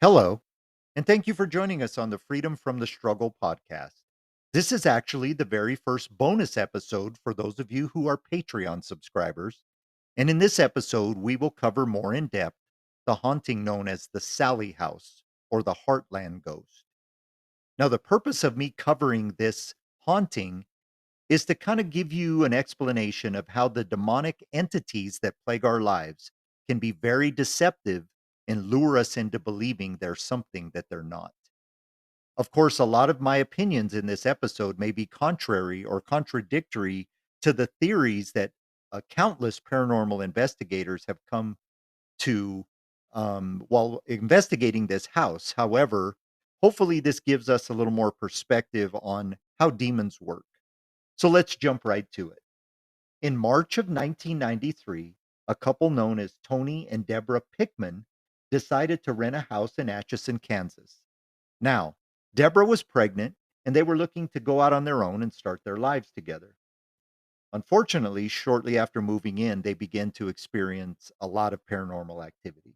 Hello, and thank you for joining us on the Freedom from the Struggle podcast. This is actually the very first bonus episode for those of you who are Patreon subscribers. And in this episode, we will cover more in depth the haunting known as the Sallie House or the Heartland Ghost. Now, the purpose of me covering this haunting is to kind of give you an explanation of how the demonic entities that plague our lives can be very deceptive and lure us into believing they're something that they're not. Of course, a lot of my opinions in this episode may be contrary or contradictory to the theories that countless paranormal investigators have come to while investigating this house. However, hopefully, this gives us a little more perspective on how demons work. So let's jump right to it. In March of 1993, a couple known as Tony and Deborah Pickman decided to rent a house in Atchison, Kansas. Now, Deborah was pregnant and they were looking to go out on their own and start their lives together. Unfortunately, shortly after moving in, they began to experience a lot of paranormal activity.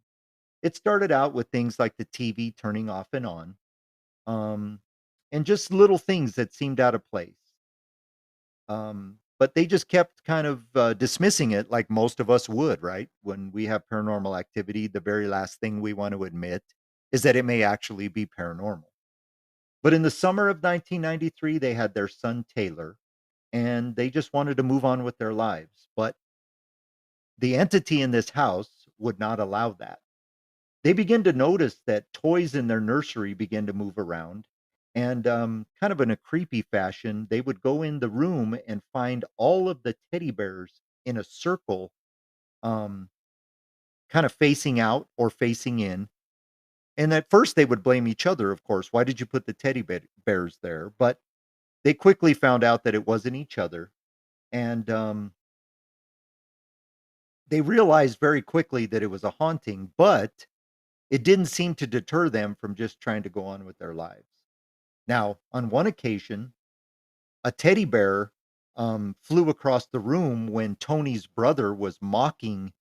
It started out with things like the TV turning off and on, um, and just little things that seemed out of place. But they just kept kind of dismissing it like most of us would, right? When we have paranormal activity, the very last thing we want to admit is that it may actually be paranormal. But in the summer of 1993, they had their son Taylor, and they just wanted to move on with their lives. But the entity in this house would not allow that. They begin to notice that toys in their nursery begin to move around. And kind of in a creepy fashion, they would go in the room and find all of the teddy bears in a circle, um, kind of facing out or facing in. And at first, they would blame each other, of course. Why did you put the bears there? But they quickly found out that it wasn't each other. And they realized very quickly that it was a haunting, but it didn't seem to deter them from just trying to go on with their lives. Now, on one occasion, a teddy bear flew across the room when Tony's brother was mocking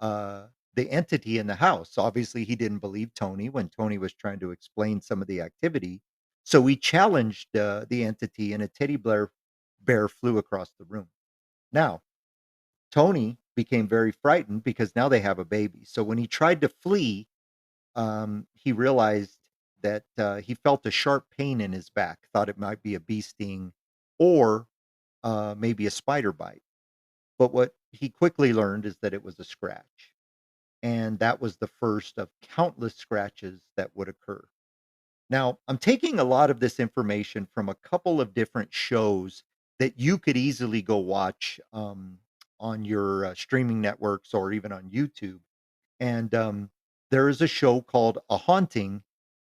uh, the entity in the house. Obviously, he didn't believe Tony when Tony was trying to explain some of the activity. So he challenged the entity, and a bear flew across the room. Now, Tony became very frightened because now they have a baby. So when he tried to flee, he realized that he felt a sharp pain in his back, thought it might be a bee sting or maybe a spider bite. But what he quickly learned is that it was a scratch. And that was the first of countless scratches that would occur. Now, I'm taking a lot of this information from a couple of different shows that you could easily go watch on your streaming networks or even on YouTube. And there is a show called A Haunting,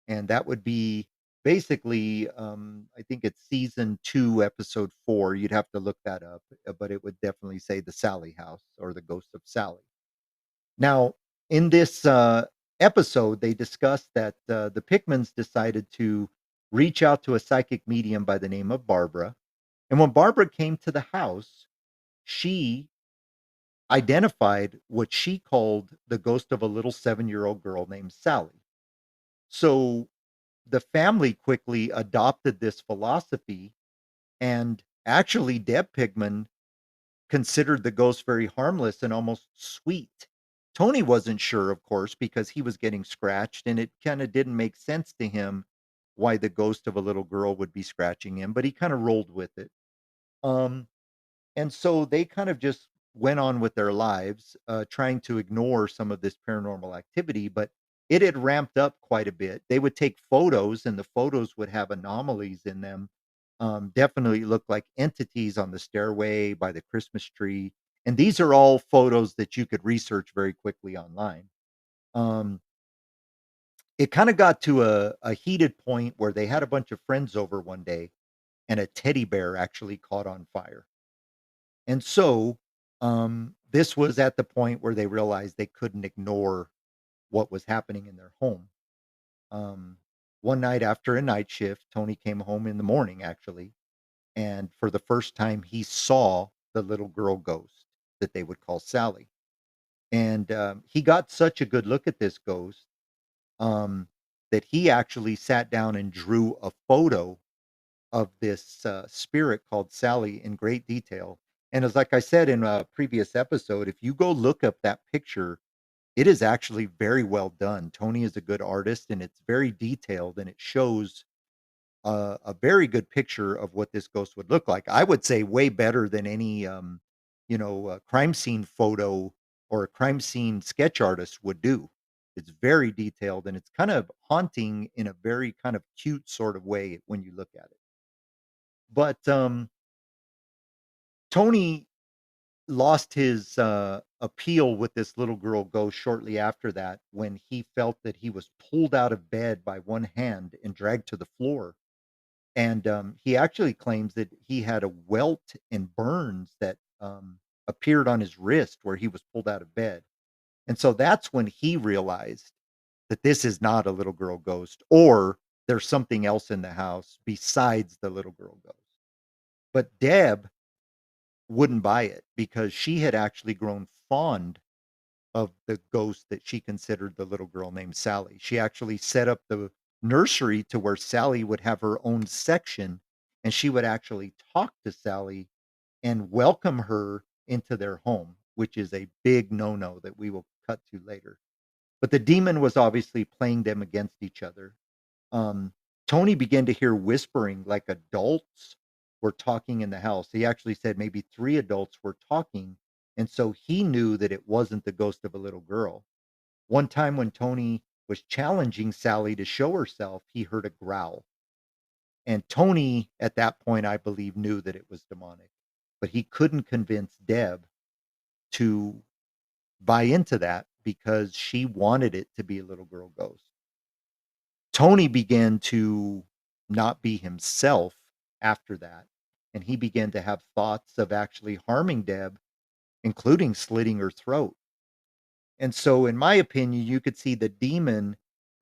and that would be basically, I think it's season two, episode four. You'd have to look that up, but it would definitely say the Sallie House or the Ghost of Sally. Now, in this episode, they discussed that the Pickmans decided to reach out to a psychic medium by the name of Barbara. And when Barbara came to the house, she identified what she called the ghost of a little 7-year-old girl named Sally. So the family quickly adopted this philosophy, and actually, Deb Pigman considered the ghost very harmless and almost sweet. Tony wasn't sure, of course, because he was getting scratched, and it kind of didn't make sense to him why the ghost of a little girl would be scratching him, but he kind of rolled with it. Um, and so they kind of just went on with their lives, trying to ignore some of this paranormal activity, but it had ramped up quite a bit. They would take photos, and the photos would have anomalies in them. Definitely looked like entities on the stairway by the Christmas tree. And these are all photos that you could research very quickly online. Um, it kind of got to a heated point where they had a bunch of friends over one day, and a teddy bear actually caught on fire. And so, this was at the point where they realized they couldn't ignore what was happening in their home. Um, One night after a night shift, Tony came home in the morning, actually, and for the first time, he saw the little girl ghost that they would call Sally. And he got such a good look at this ghost, um, that he actually sat down and drew a photo of this, spirit called Sally in great detail, and as like I said in a previous episode, if you go look up that picture, it is actually very well done. Tony is a good artist, and it's very detailed, and it shows a very good picture of what this ghost would look like. I would say way better than any, crime scene photo or a crime scene sketch artist would do. It's very detailed, and it's kind of haunting in a very kind of cute sort of way when you look at it. But, Tony lost his, appeal with this little girl ghost shortly after that when he felt that he was pulled out of bed by one hand and dragged to the floor. And, he actually claims that he had a welt and burns that, appeared on his wrist where he was pulled out of bed. And so that's when he realized that this is not a little girl ghost, or there's something else in the house besides the little girl ghost. But Deb wouldn't buy it because she had actually grown fond of the ghost that she considered the little girl named Sally. She actually set up the nursery to where Sally would have her own section, and she would actually talk to Sally and welcome her into their home, which is a big no-no that we will cut to later. But the demon was obviously playing them against each other. um, Tony began to hear whispering like adults were talking in the house. He actually said maybe 3 adults were talking, and so he knew that it wasn't the ghost of a little girl. One time when Tony was challenging Sally to show herself, he heard a growl. And Tony, at that point, I believe, knew that it was demonic, but he couldn't convince Deb to buy into that because she wanted it to be a little girl ghost. Tony began to not be himself after that, and he began to have thoughts of actually harming Deb, including slitting her throat. And so, in my opinion, you could see the demon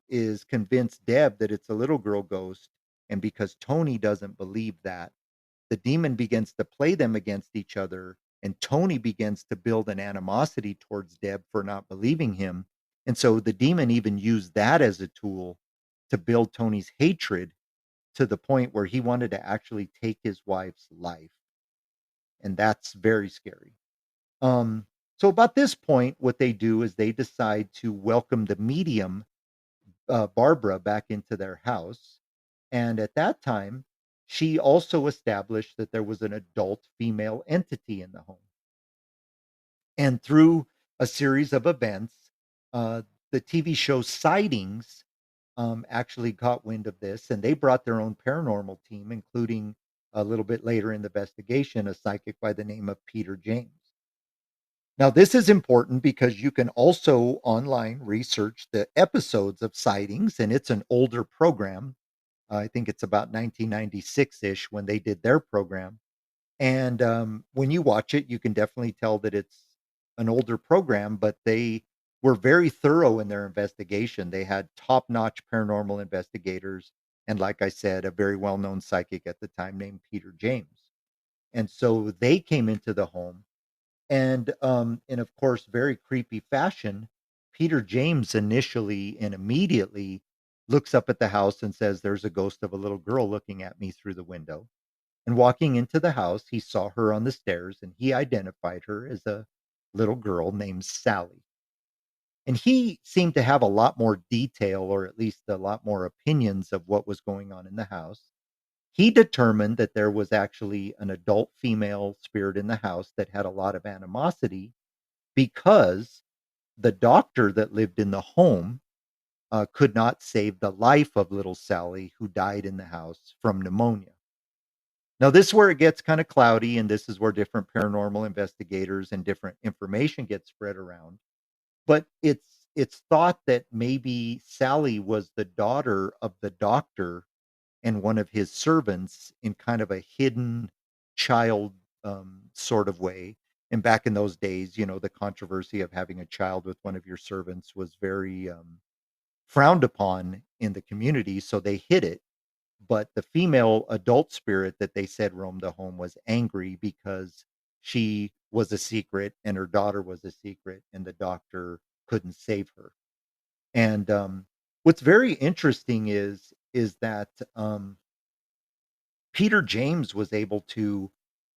is convinced Deb that it's a little girl ghost, and because Tony doesn't believe that, the demon begins to play them against each other, and Tony begins to build an animosity towards Deb for not believing him. And so the demon even used that as a tool to build Tony's hatred to the point where he wanted to actually take his wife's life. And that's very scary. Um, so about this point, what they do is they decide to welcome the medium, Barbara, back into their house. And at that time, she also established that there was an adult female entity in the home. And through a series of events, uh, the TV show Sightings actually caught wind of this, and they brought their own paranormal team, including a little bit later in the investigation, a psychic by the name of Peter James. Now, this is important because you can also online research the episodes of Sightings, and it's an older program. I think it's about 1996 ish when they did their program. And when you watch it, you can definitely tell that it's an older program, but they were very thorough in their investigation. They had top notch paranormal investigators. And like I said, a very well known psychic at the time named Peter James. And so they came into the home. And in, of course, very creepy fashion, Peter James initially and immediately looks up at the house and says, "There's a ghost of a little girl looking at me through the window." And walking into the house, he saw her on the stairs and he identified her as a little girl named Sally. And he seemed to have a lot more detail, or at least a lot more opinions of what was going on in the house. He determined that there was actually an adult female spirit in the house that had a lot of animosity because the doctor that lived in the home could not save the life of little Sally, who died in the house from pneumonia. Now, this is where it gets kind of cloudy, and this is where different paranormal investigators and different information gets spread around. But it's thought that maybe Sally was the daughter of the doctor and one of his servants in kind of a hidden child sort of way. And back in those days, the controversy of having a child with one of your servants was very frowned upon in the community, so they hid it. But the female adult spirit that they said roamed the home was angry because she was a secret and her daughter was a secret, and the doctor couldn't save her. And What's very interesting is that, Peter James was able to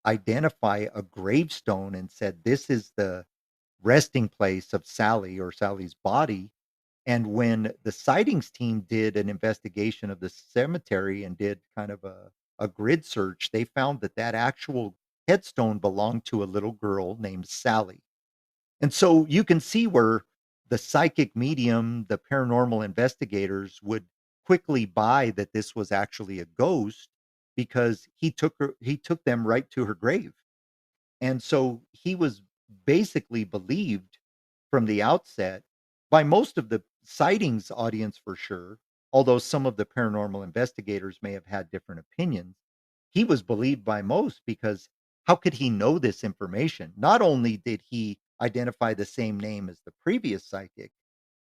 identify a gravestone and said, "This is the resting place of Sally or Sally's body." And when the sightings team did an investigation of the cemetery and did kind of a grid search, they found that that actual headstone belonged to a little girl named Sally. And so you can see where the psychic medium, the paranormal investigators would quickly buy that this was actually a ghost because he took them right to her grave. And so he was basically believed from the outset by most of the sightings audience for sure, although some of the paranormal investigators may have had different opinions. He was believed by most because how could he know this information? Not only did he identify the same name as the previous psychic,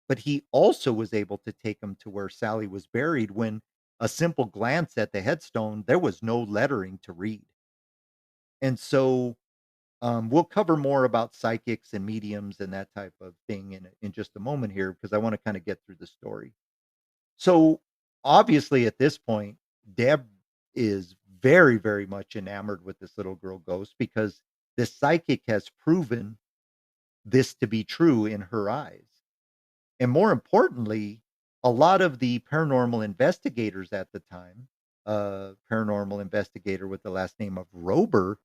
but he also was able to take him to where Sally was buried when a simple glance at the headstone, there was no lettering to read. And so we'll cover more about psychics and mediums and that type of thing in just a moment here because I want to kind of get through the story. So obviously, at this point, Deb is very, very much enamored with this little girl ghost because this psychic has proven this to be true in her eyes. And more importantly, a lot of the paranormal investigators at the time, a paranormal investigator with the last name of Rober,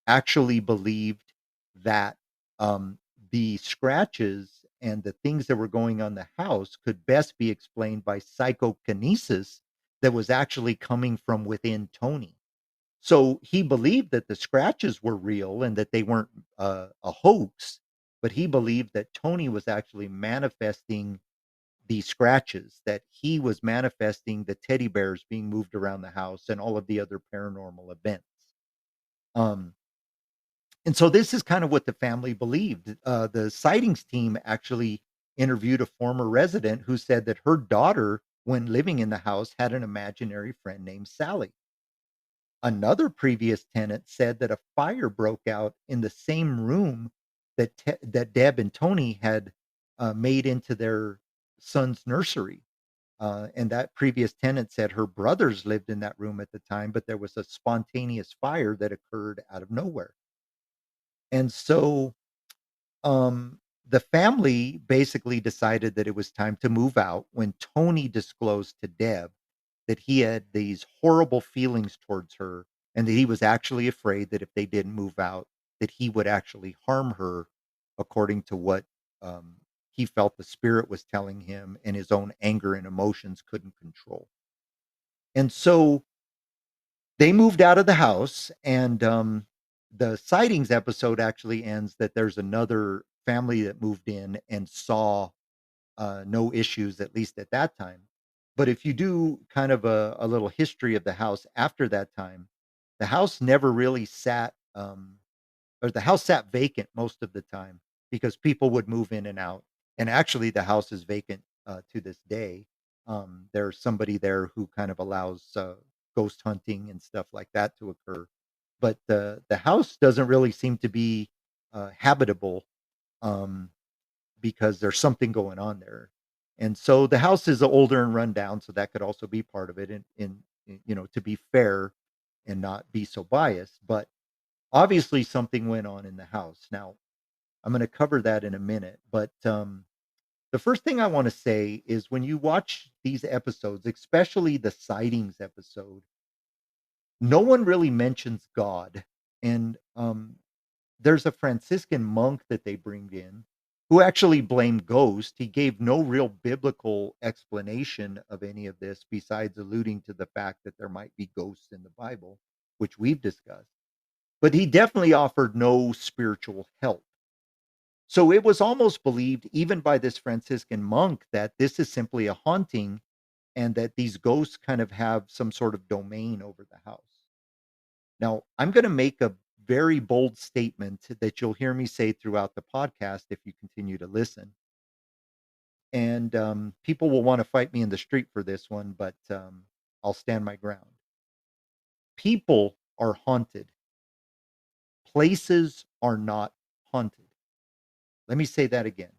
actually believed that um, the scratches and the things that were going on the house could best be explained by psychokinesis that was actually coming from within Tony. So he believed that the scratches were real and that they weren't a hoax, but he believed that Tony was actually manifesting the scratches, that he was manifesting the teddy bears being moved around the house and all of the other paranormal events. Um, and so this is kind of what the family believed. The sightings team actually interviewed a former resident who said that her daughter, when living in the house, had an imaginary friend named Sally. Another previous tenant said that a fire broke out in the same room that Deb and Tony had made into their son's nursery. And that previous tenant said her brothers lived in that room at the time, but there was a spontaneous fire that occurred out of nowhere. And so the family basically decided that it was time to move out when Tony disclosed to Deb that he had these horrible feelings towards her and that he was actually afraid that if they didn't move out, that he would actually harm her according to what um, he felt the spirit was telling him and his own anger and emotions couldn't control. And so they moved out of the house, and the sightings episode actually ends that there's another family that moved in and saw no issues, at least at that time. But if you do kind of a little history of the house after that time, the house never really sat, or the house sat vacant most of the time because people would move in and out. And actually, the house is vacant to this day. There's somebody there who kind of allows ghost hunting and stuff like that to occur. But the house doesn't really seem to be habitable. Um, because there's something going on there. And so the house is older and run down, so that could also be part of it. To be fair and not be so biased, but obviously something went on in the house. Now I'm going to cover that in a minute, but the first thing I want to say is when you watch these episodes, especially the sightings episode, no one really mentions God, and there's a Franciscan monk that they bring in who actually blamed ghosts. He gave no real biblical explanation of any of this besides alluding to the fact that there might be ghosts in the Bible, which we've discussed. But he definitely offered no spiritual help. So it was almost believed, even by this Franciscan monk, that this is simply a haunting and that these ghosts kind of have some sort of domain over the house. Now, I'm going to make a very bold statement that you'll hear me say throughout the podcast if you continue to listen. And people will want to fight me in the street for this one, but I'll stand my ground. People are haunted, places are not haunted. Let me say that again.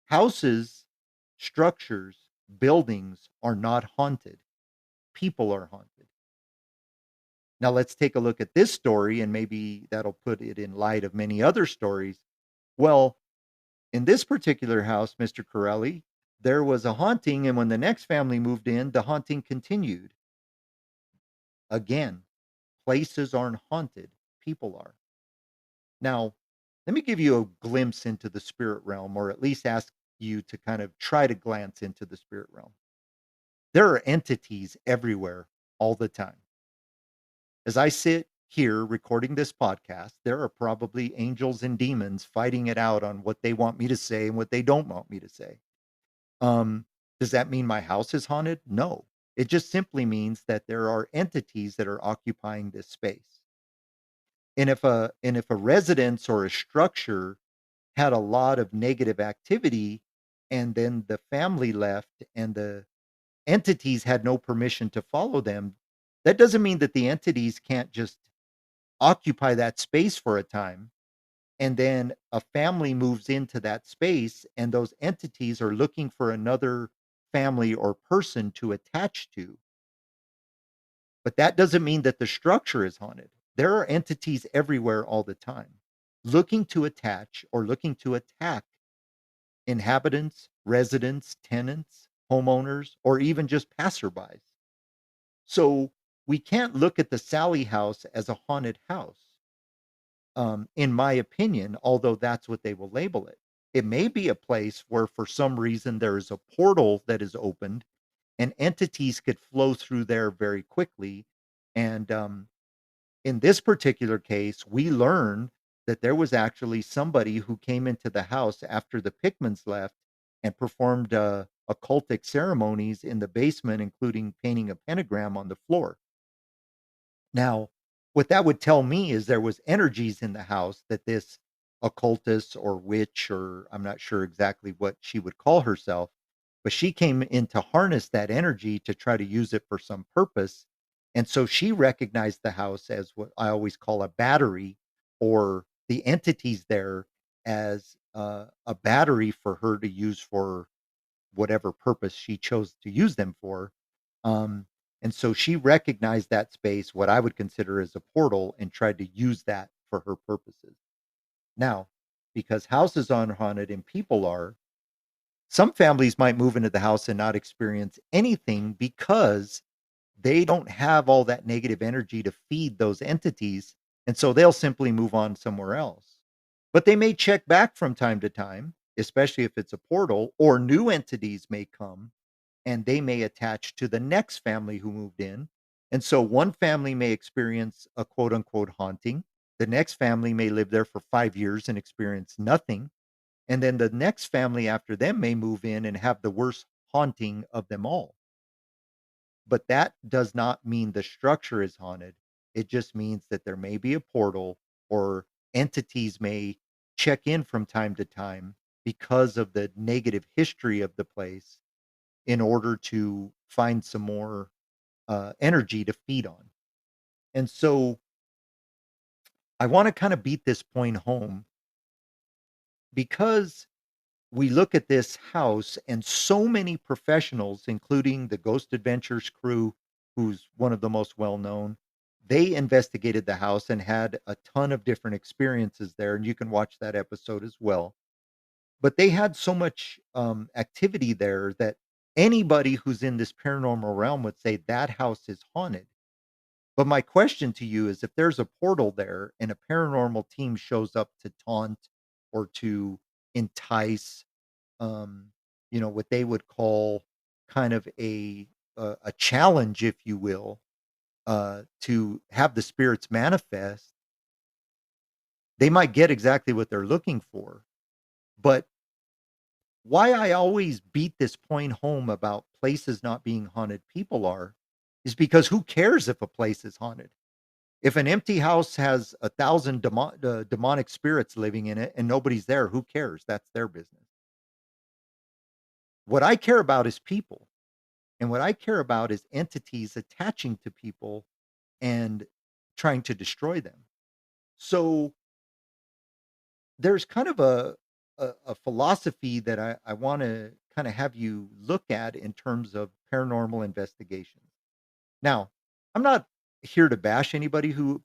Houses structures, buildings are not haunted. People are haunted. Now let's take a look at this story and maybe that'll put it in light of many other stories. Well, in this particular house, Mr. Corelli, there was a haunting, and when the next family moved in, the haunting continued. Again, places aren't haunted, people are. Now, let me give you a glimpse into the spirit realm, or at least ask you to kind of try to glance into the spirit realm. There are entities everywhere all the time. As I sit here recording this podcast, there are probably angels and demons fighting it out on what they want me to say and what they don't want me to say. Um, does that mean my house is haunted? No. It just simply means that there are entities that are occupying this space. And if a residence or a structure had a lot of negative activity and then the family left and the entities had no permission to follow them, that doesn't mean that the entities can't just occupy that space for a time, and then a family moves into that space and those entities are looking for another family or person to attach to. But that doesn't mean that the structure is haunted. There are entities everywhere all the time looking to attach or looking to attack inhabitants, residents, tenants, homeowners, or even just passerbys. So we can't look at the Sallie House as a haunted house, in my opinion, although that's what they will label it. It may be a place where, for some reason, there is a portal that is opened and entities could flow through there very quickly. And in this particular case, we learn that there was actually somebody who came into the house after the Pickmans left and performed occultic ceremonies in the basement, including painting a pentagram on the floor. Now, what that would tell me is there was energies in the house that this occultist or witch, or I'm not sure exactly what she would call herself, but she came in to harness that energy to try to use it for some purpose. And so she recognized the house as what I always call a battery, or the entities there as a battery for her to use for whatever purpose she chose to use them for. Um, and so she recognized that space, what I would consider as a portal, and tried to use that for her purposes. Now, because houses aren't haunted and people are, some families might move into the house and not experience anything because they don't have all that negative energy to feed those entities. And so they'll simply move on somewhere else. But they may check back from time to time, especially if it's a portal, or new entities may come and they may attach to the next family who moved in. And so one family may experience a quote unquote haunting. The next family may live there for 5 years and experience nothing. And then the next family after them may move in and have the worst haunting of them all. But that does not mean the structure is haunted. It just means that there may be a portal, or entities may check in from time to time because of the negative history of the place in order to find some more energy to feed on. And so I want to kind of beat this point home because we look at this house and so many professionals, including the Ghost Adventures crew, who's one of the most well known, they investigated the house and had a ton of different experiences there. And you can watch that episode as well. But they had so much activity there that anybody who's in this paranormal realm would say that house is haunted. But my question to you is, if there's a portal there and a paranormal team shows up to taunt or to entice, um, what they would call kind of a challenge, if you will, to have the spirits manifest, they might get exactly what they're looking for. But why I always beat this point home about places not being haunted, people are, is because who cares if a place is haunted? If an empty house has 1,000 demonic spirits living in it and nobody's there, who cares? That's their business. What I care about is people. And what I care about is entities attaching to people and trying to destroy them. So there's kind of a philosophy that I want to kind of have you look at in terms of paranormal investigations. Now, I'm not here to bash anybody who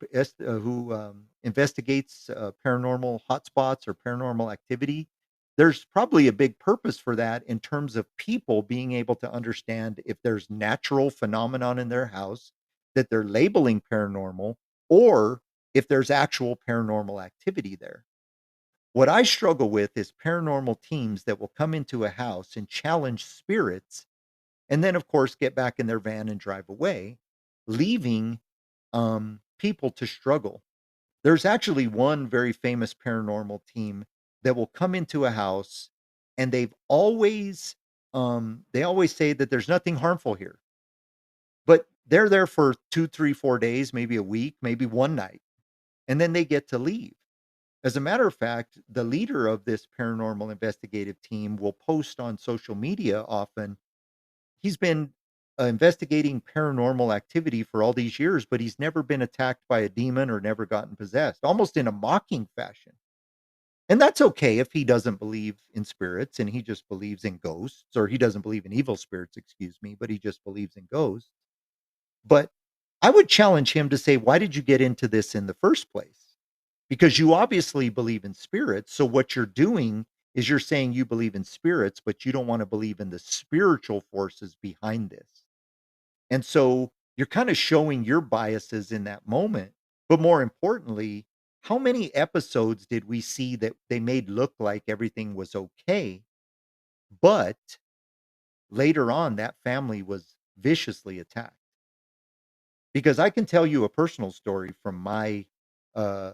investigates paranormal hotspots or paranormal activity. There's probably a big purpose for that in terms of people being able to understand if there's natural phenomenon in their house that they're labeling paranormal, or if there's actual paranormal activity there. What I struggle with is paranormal teams that will come into a house and challenge spirits and then, of course, get back in their van and drive away, leaving, people to struggle. There's actually one very famous paranormal team that will come into a house, and they always say that there's nothing harmful here, but they're there for 2, 3, 4 days, maybe a week, maybe one night, and then they get to leave. As a matter of fact, the leader of this paranormal investigative team will post on social media often. He's been, investigating paranormal activity for all these years, but he's never been attacked by a demon or never gotten possessed, almost in a mocking fashion. And that's okay if he doesn't believe in spirits and he just believes in ghosts, or he doesn't believe in evil spirits, excuse me, but he just believes in ghosts. But I would challenge him to say, "Why did you get into this in the first place?" Because you obviously believe in spirits, so what you're doing is you're saying you believe in spirits, but you don't wanna believe in the spiritual forces behind this. And so you're kind of showing your biases in that moment. But more importantly, how many episodes did we see that they made look like everything was okay, but later on that family was viciously attacked? Because I can tell you a personal story from my uh,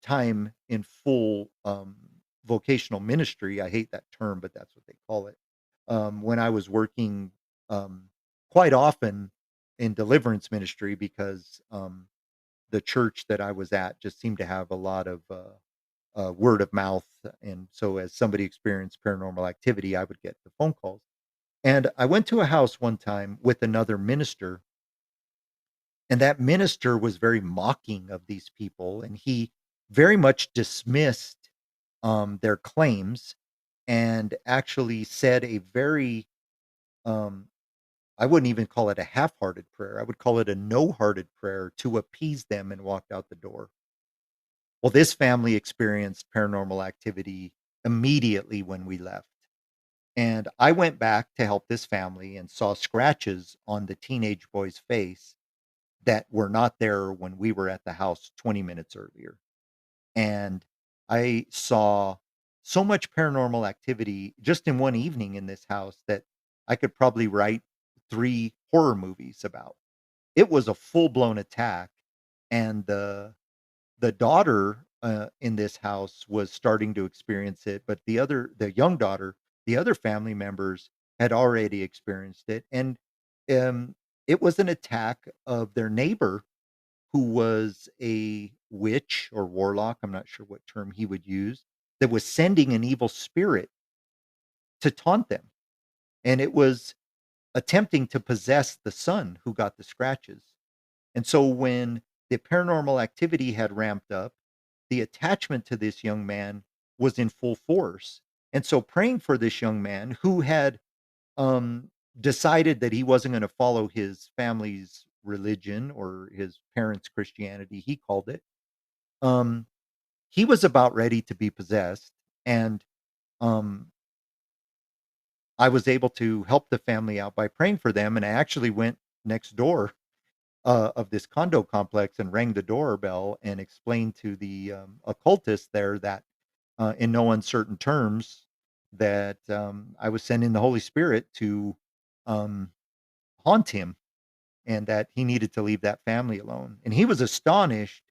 time in full vocational ministry. I hate that term, but that's what they call it. When I was working um, quite often in deliverance ministry, because the church that I was at just seemed to have a lot of word of mouth. And so, as somebody experienced paranormal activity, I would get the phone calls. And I went to a house one time with another minister, and that minister was very mocking of these people, and he very much dismissed, their claims, and actually said a very, um, I wouldn't even call it a half-hearted prayer, I would call it a no-hearted prayer to appease them, and walked out the door. Well, this family experienced paranormal activity immediately when we left, and I went back to help this family and saw scratches on the teenage boy's face that were not there when we were at the house 20 minutes earlier. And I saw so much paranormal activity just in one evening in this house that I could probably write 3 horror movies about. It was a full-blown attack, and the daughter, in this house was starting to experience it, but the young daughter, the other family members had already experienced it, and, um, it was an attack of their neighbor who was a witch or warlock, I'm not sure what term he would use, that was sending an evil spirit to taunt them, and it was attempting to possess the son who got the scratches. And so when the paranormal activity had ramped up, the attachment to this young man was in full force. And so praying for this young man who had decided that he wasn't going to follow his family's religion or his parents' Christianity, he called it. Um, he was about ready to be possessed, and um, I was able to help the family out by praying for them. And I actually went next door of this condo complex and rang the doorbell and explained to the occultist there that, in no uncertain terms, that I was sending the Holy Spirit to um, haunt him, and that he needed to leave that family alone. And he was astonished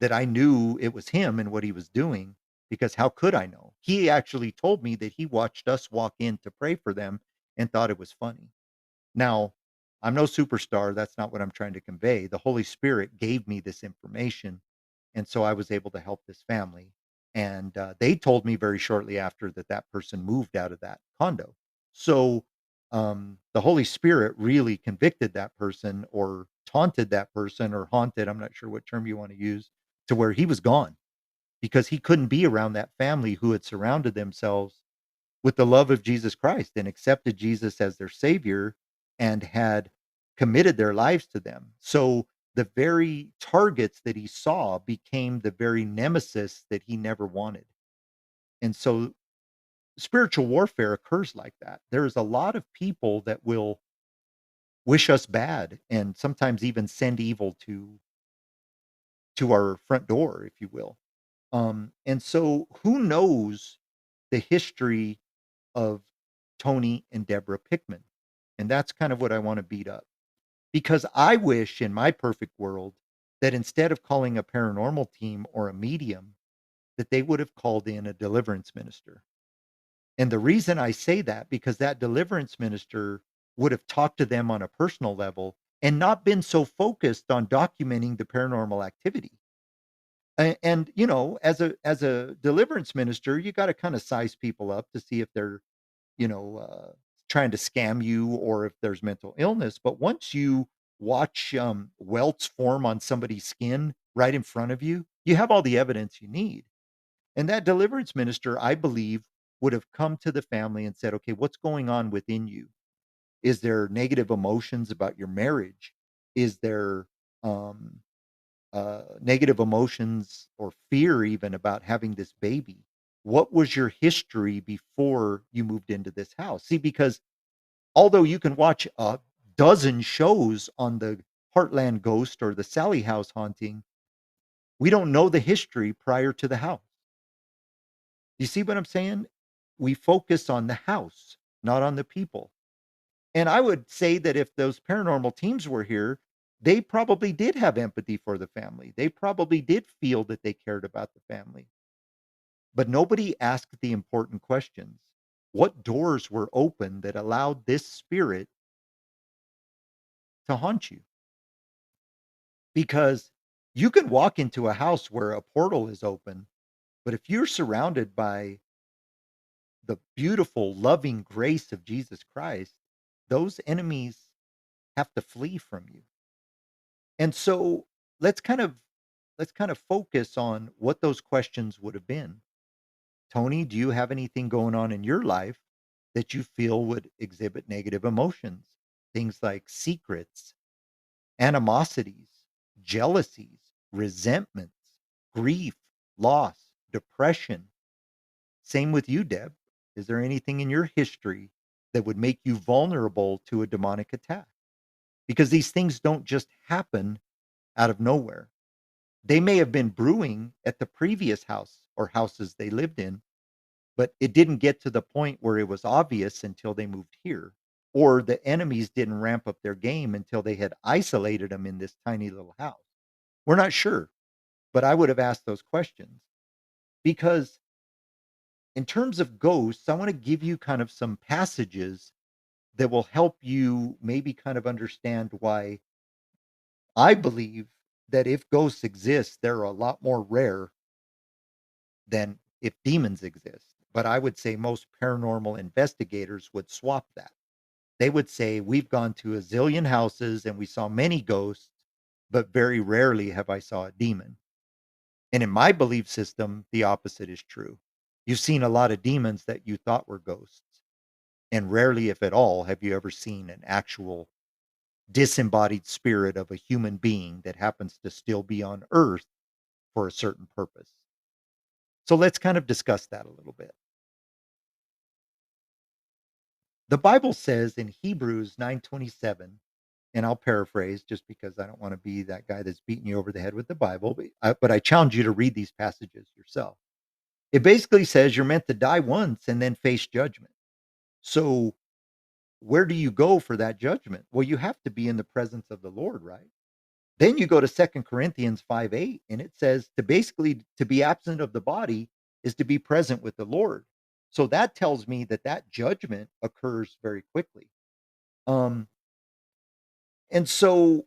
that I knew it was him and what he was doing, because how could I know? He actually told me that he watched us walk in to pray for them and thought it was funny. Now, I'm no superstar, that's not what I'm trying to convey. The Holy Spirit gave me this information, and so I was able to help this family, and, they told me very shortly after that that person moved out of that condo. So, the Holy Spirit really convicted that person, or taunted that person, or haunted, I'm not sure what term you wanna use, to where he was gone. because he couldn't be around that family who had surrounded themselves with the love of Jesus Christ and accepted Jesus as their savior and had committed their lives to them. So the very targets that he saw became the very nemesis that he never wanted. And so spiritual warfare occurs like that. There's a lot of people that will wish us bad and sometimes even send evil to our front door, if you will. And so who knows the history of Tony and Deborah Pickman? And that's kind of what I want to beat up. Because I wish in my perfect world that instead of calling a paranormal team or a medium, that they would have called in a deliverance minister. And the reason I say that, because that deliverance minister would have talked to them on a personal level and not been so focused on documenting the paranormal activity. And as a deliverance minister, you got to kind of size people up to see if they're you know, trying to scam you or if there's mental illness. But once you watch welts form on somebody's skin right in front of you, you have all the evidence you need. And that deliverance minister, I believe, would have come to the family and said, okay, what's going on within you? Is there negative emotions about your marriage? Is there um, negative emotions or fear even about having this baby? What was your history before you moved into this house? See, because although you can watch a dozen shows on the Heartland Ghost or the Sallie House haunting, we don't know the history prior to the house. You see what I'm saying? We focus on the house, not on the people. And I would say that if those paranormal teams were here, they probably did have empathy for the family. They probably did feel that they cared about the family. But nobody asked the important questions. What doors were open that allowed this spirit to haunt you? Because you can walk into a house where a portal is open, but if you're surrounded by the beautiful, loving grace of Jesus Christ, those enemies have to flee from you. And so let's kind of let's kind of focus on what those questions would have been. Tony, do you have anything going on in your life that you feel would exhibit negative emotions? Things like secrets, animosities, jealousies, resentments, grief, loss, depression. Same with you, Deb. Is there anything in your history that would make you vulnerable to a demonic attack? Because these things don't just happen out of nowhere. They may have been brewing at the previous house or houses they lived in, but it didn't get to the point where it was obvious until they moved here. Or the enemies didn't ramp up their game until they had isolated them in this tiny little house. We're not sure, but I would have asked those questions because in terms of ghosts, I want to give you kind of some passages that will help you maybe kind of understand why I believe that if ghosts exist, they're a lot more rare than if demons exist. But I would say most paranormal investigators would swap that. They would say, we've gone to a zillion houses and we saw many ghosts, but very rarely have I saw a demon. And in my belief system, the opposite is true. You've seen a lot of demons that you thought were ghosts. And rarely, if at all, have you ever seen an actual disembodied spirit of a human being that happens to still be on earth for a certain purpose. So let's kind of discuss that a little bit. The Bible says in Hebrews 9:27, and I'll paraphrase just because I don't want to be that guy that's beating you over the head with the Bible, but I challenge you to read these passages yourself. It basically says you're meant to die once and then face judgment. So, where do you go for that judgment? Well, you have to be in the presence of the Lord, right? Then you go to Second Corinthians 5:8, and it says to basically to be absent of the body is to be present with the Lord. So that tells me that that judgment occurs very quickly. Um, and so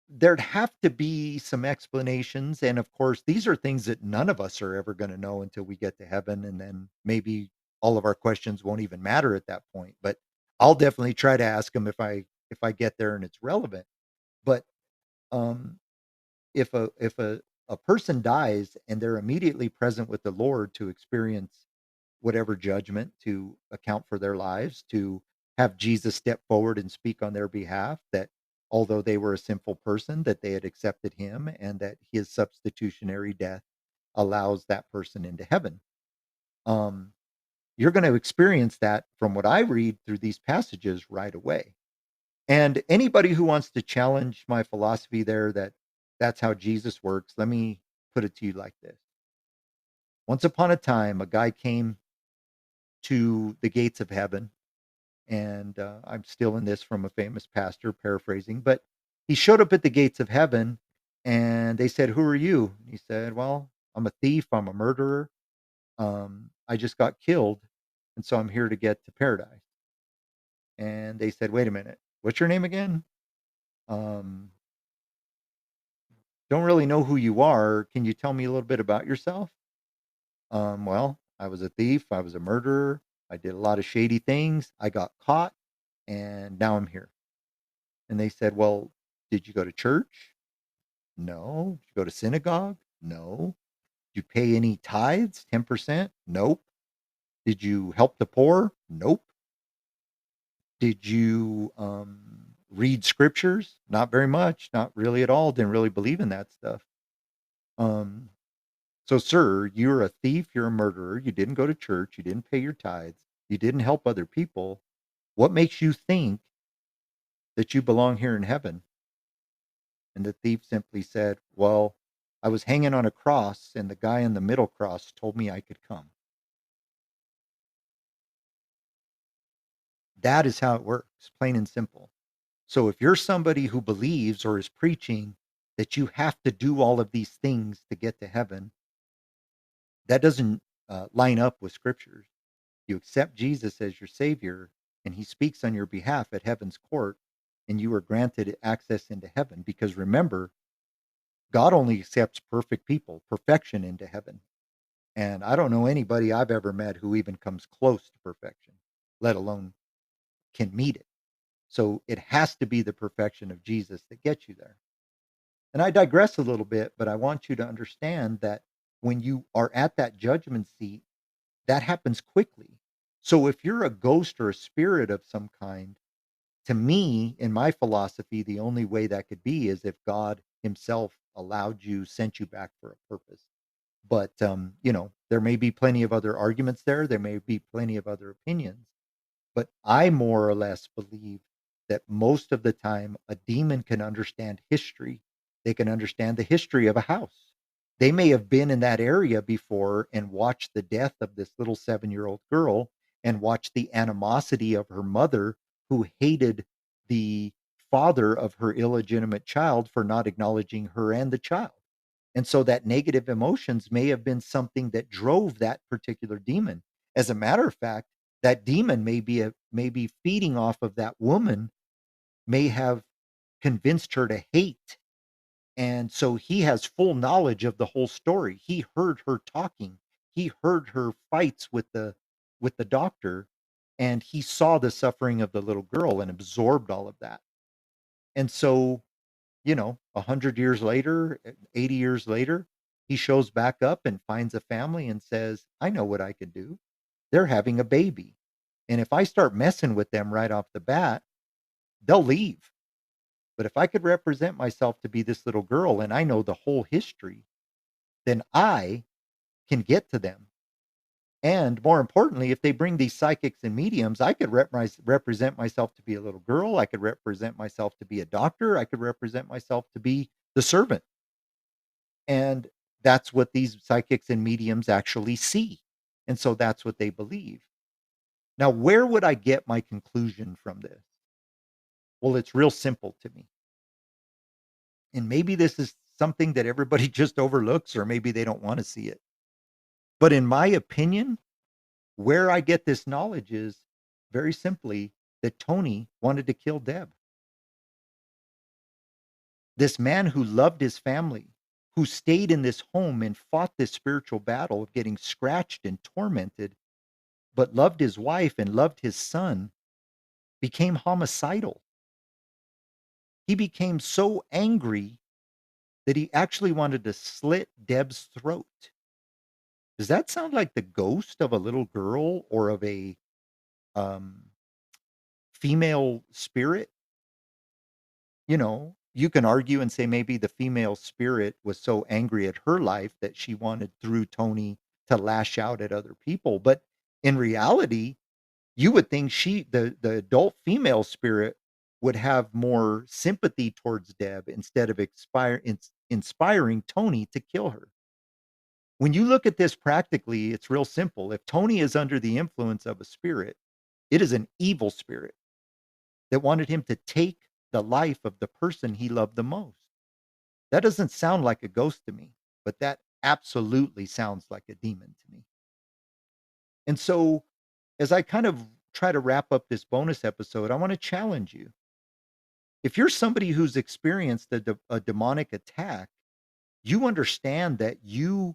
there'd have to be some explanations. And of course, these are things that none of us are ever going to know until we get to heaven. And then maybe all of our questions won't even matter at that point. But I'll definitely try to ask them if I get there and it's relevant. But um, if a a person dies and they're immediately present with the Lord to experience whatever judgment, to account for their lives, to have Jesus step forward and speak on their behalf, that although they were a sinful person, that they had accepted him and that his substitutionary death allows that person into heaven. Um, you're going to experience that from what I read through these passages right away. And anybody who wants to challenge my philosophy there that that's how Jesus works, let me put it to you like this. Once upon a time, a guy came to the gates of heaven, and I'm still in this from a famous pastor paraphrasing, but he showed up at the gates of heaven and they said, "Who are you?" He said, "Well, I'm a thief, I'm a murderer. I just got killed, and so I'm here to get to paradise." And they said, "Wait a minute, what's your name again?" Um, don't really know who you are. Can you tell me a little bit about yourself? Well, I was a thief, I was a murderer, I did a lot of shady things, I got caught, and now I'm here. And they said, "Well, did you go to church?" No. Did you go to synagogue? No. Did you pay any tithes? 10%? Nope. Did you help the poor? Nope. Did you read scriptures? Not very much, not really at all. Didn't really believe in that stuff. Um, so, sir, you're a thief, you're a murderer, you didn't go to church, you didn't pay your tithes, you didn't help other people. What makes you think that you belong here in heaven? And the thief simply said, "Well, I was hanging on a cross, and the guy in the middle cross told me I could come." That is how it works, plain and simple. So if you're somebody who believes or is preaching that you have to do all of these things to get to heaven, that doesn't line up with scriptures. You accept Jesus as your Savior, and He speaks on your behalf at heaven's court, and you are granted access into heaven. Because remember, God only accepts perfect people, perfection into heaven. And I don't know anybody I've ever met who even comes close to perfection, let alone can meet it. So it has to be the perfection of Jesus that gets you there. And I digress a little bit, but I want you to understand that when you are at that judgment seat, that happens quickly. So if you're a ghost or a spirit of some kind, to me, in my philosophy, the only way that could be is if God Himself allowed you, sent you back for a purpose. But there may be plenty of other arguments there. There may be plenty of other opinions. But I more or less believe that most of the time a demon can understand history. They can understand the history of a house. They may have been in that area before and watched the death of this little 7-year-old girl and watched the animosity of her mother who hated the father of her illegitimate child for not acknowledging her and the child. And so that negative emotions may have been something that drove that particular demon. As a matter of fact, that demon may be feeding off of that woman, may have convinced her to hate. And so he has full knowledge of the whole story. He heard her talking. He heard her fights with the doctor, and he saw the suffering of the little girl and absorbed all of that. And so 100 years later, 80 years later, he shows back up and finds a family and says, "I know what I could do. They're having a baby. And if I start messing with them right off the bat, they'll leave. But if I could represent myself to be this little girl and I know the whole history, then I can get to them. And more importantly, if they bring these psychics and mediums, I could represent myself to be a little girl. I could represent myself to be a doctor. I could represent myself to be the servant." And that's what these psychics and mediums actually see. And so that's what they believe. Now, where would I get my conclusion from this? Well, it's real simple to me. And maybe this is something that everybody just overlooks, or maybe they don't want to see it. But in my opinion, where I get this knowledge is very simply that Tony wanted to kill Deb. This man who loved his family, who stayed in this home and fought this spiritual battle of getting scratched and tormented, but loved his wife and loved his son, became homicidal. He became so angry that he actually wanted to slit Deb's throat. Does that sound like the ghost of a little girl or of a um, female spirit? You can argue and say maybe the female spirit was so angry at her life that she wanted through Tony to lash out at other people. But in reality, you would think the adult female spirit would have more sympathy towards Deb instead of inspiring Tony to kill her. When you look at this practically, it's real simple. If Tony is under the influence of a spirit, it is an evil spirit that wanted him to take the life of the person he loved the most. That doesn't sound like a ghost to me, but that absolutely sounds like a demon to me. And so, as I kind of try to wrap up this bonus episode, I want to challenge you. If you're somebody who's experienced a demonic attack, you understand that you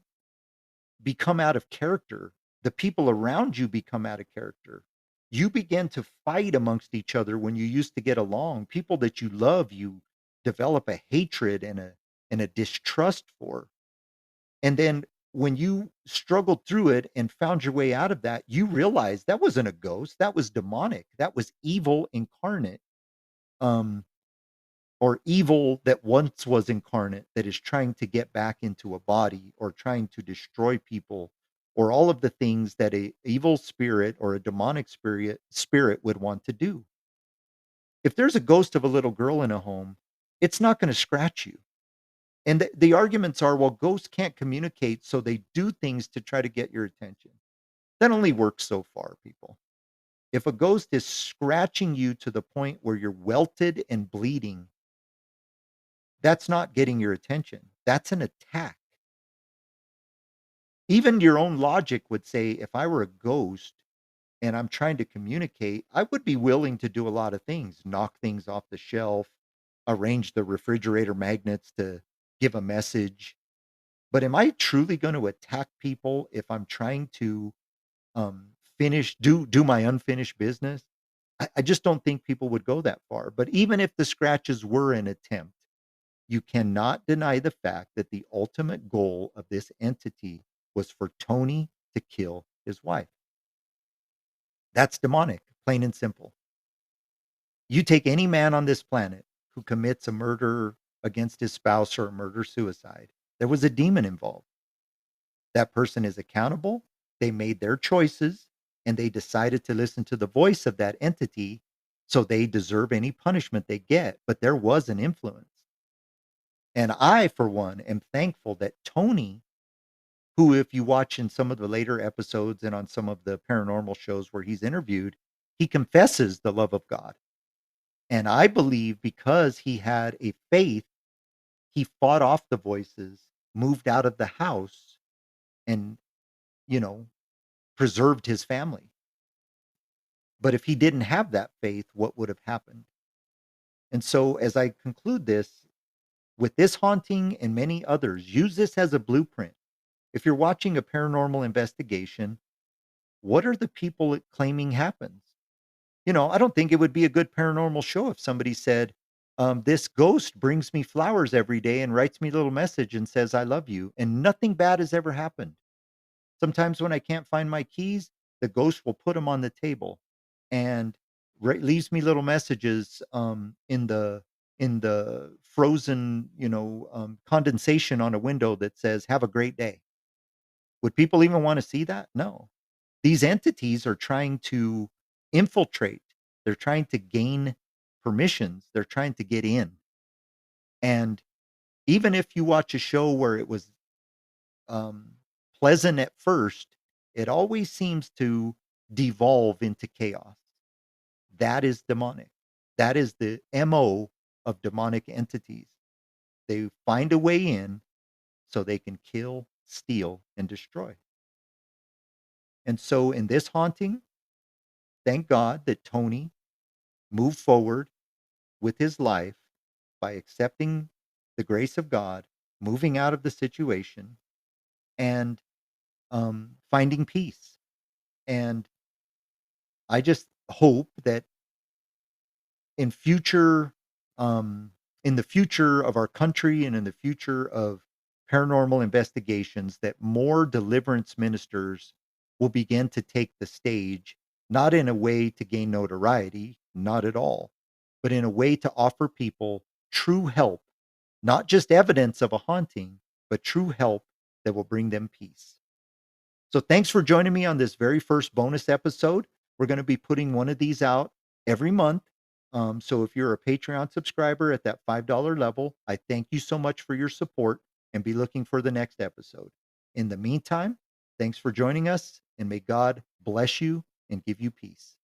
become out of character. The people around you become out of character. You begin to fight amongst each other when you used to get along. People that you love, you develop a hatred and a distrust for. And then when you struggled through it and found your way out of that, you realized that wasn't a ghost. That was demonic. That was evil incarnate. Um, or evil that once was incarnate that is trying to get back into a body or trying to destroy people or all of the things that a evil spirit or a demonic spirit would want to do. If there's a ghost of a little girl in a home, it's not going to scratch you. And the arguments are, well, ghosts can't communicate, so they do things to try to get your attention. That only works so far, people. If a ghost is scratching you to the point where you're welted and bleeding, that's not getting your attention. That's an attack. Even your own logic would say, if I were a ghost and I'm trying to communicate, I would be willing to do a lot of things, knock things off the shelf, arrange the refrigerator magnets to give a message. But am I truly going to attack people if I'm trying to um, do my unfinished business? I just don't think people would go that far. But even if the scratches were an attempt, you cannot deny the fact that the ultimate goal of this entity was for Tony to kill his wife. That's demonic, plain and simple. You take any man on this planet who commits a murder against his spouse or a murder suicide, there was a demon involved. That person is accountable. They made their choices and they decided to listen to the voice of that entity. So they deserve any punishment they get, but there was an influence. And I, for one, am thankful that Tony, who, if you watch in some of the later episodes and on some of the paranormal shows where he's interviewed, he confesses the love of God. And I believe because he had a faith, he fought off the voices, moved out of the house, and, you know, preserved his family. But if he didn't have that faith, what would have happened? And so, as I conclude this, with this haunting and many others, use this as a blueprint. If you're watching a paranormal investigation, what are the people claiming happens? I don't think it would be a good paranormal show if somebody said, this ghost brings me flowers every day and writes me a little message and says, I love you. And nothing bad has ever happened. Sometimes when I can't find my keys, the ghost will put them on the table and leaves me little messages in the frozen, condensation on a window that says, have a great day. Would people even want to see that? No. These entities are trying to infiltrate. They're trying to gain permissions. They're trying to get in. And even if you watch a show where it was um, pleasant at first, it always seems to devolve into chaos. That is demonic. That is the MO of demonic entities. They find a way in so they can kill, steal, and destroy. And so in this haunting, thank God that Tony moved forward with his life by accepting the grace of God, moving out of the situation, and finding peace. And I just hope that in future um, in the future of our country and in the future of paranormal investigations that more deliverance ministers will begin to take the stage, not in a way to gain notoriety, not at all, but in a way to offer people true help, not just evidence of a haunting, but true help that will bring them peace. So thanks for joining me on this very first bonus episode. We're going to be putting one of these out every month. So if you're a Patreon subscriber at that $5 level, I thank you so much for your support and be looking for the next episode. In the meantime, thanks for joining us and may God bless you and give you peace.